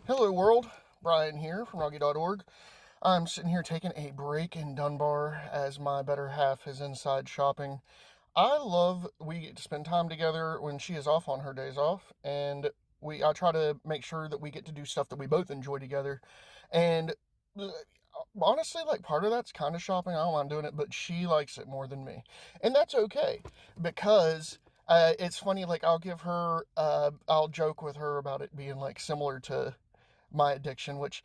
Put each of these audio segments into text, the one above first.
Hello world, Brian here from Roggy.org. I'm sitting here taking a break in Dunbar as my better half is inside shopping. I love we get to spend time together when she is off on her days off, and I try to make sure that we get to do stuff that we both enjoy together. And honestly, like part of that's kind of shopping. I don't mind doing it, but she likes it more than me, and that's okay because it's funny. Like I'll joke with her about it being like similar to my addiction, which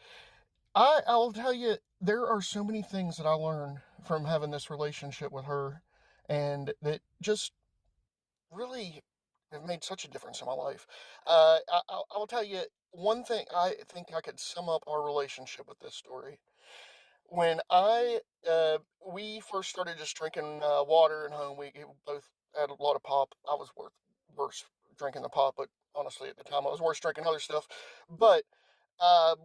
I'll tell you, there are so many things that I learned from having this relationship with her, and that just really have made such a difference in my life. I'll tell you one thing. I think I could sum up our relationship with this story. When we first started just drinking water at home, we both had a lot of pop. I was worse drinking the pop, but honestly, at the time, I was worse drinking other stuff. But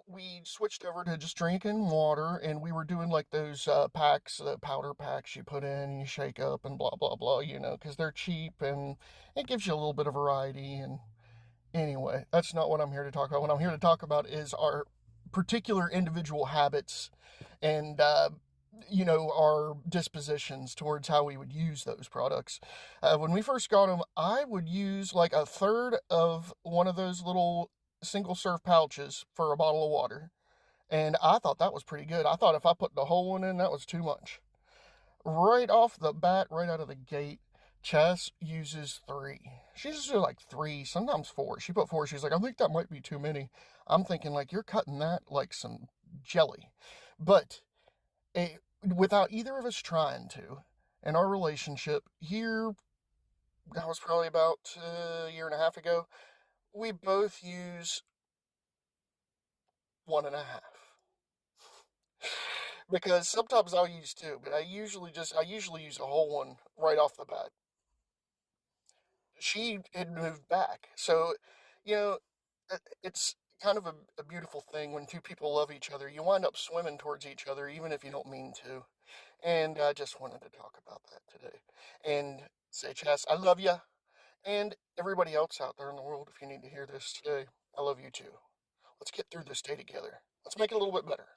we switched over to just drinking water, and we were doing like those packs, the powder packs you put in and you shake up and blah blah blah, because they're cheap and it gives you a little bit of variety. And anyway, that's not what I'm here to talk about. What I'm here to talk about is our particular individual habits and our dispositions towards how we would use those products. When we first got them, I would use like a third of one of those little single serve pouches for a bottle of water. And I thought that was pretty good. I thought if I put the whole one in, that was too much. Right off the bat, right out of the gate, Chess uses three. She uses like three, sometimes four. She put four. She's like, I think that might be too many. I'm thinking, like, you're cutting that like some jelly. But without either of us trying to, in our relationship here, that was probably about a year and a half ago, we both use one and a half. Because sometimes I'll use two, but I usually use a whole one right off the bat. She had moved back. So, you know, it's kind of a beautiful thing when two people love each other. You wind up swimming towards each other, even if you don't mean to. And I just wanted to talk about that today. And say, Chess, I love you. And everybody else out there in the world, if you need to hear this today, I love you too. Let's get through this day together. Let's make it a little bit better.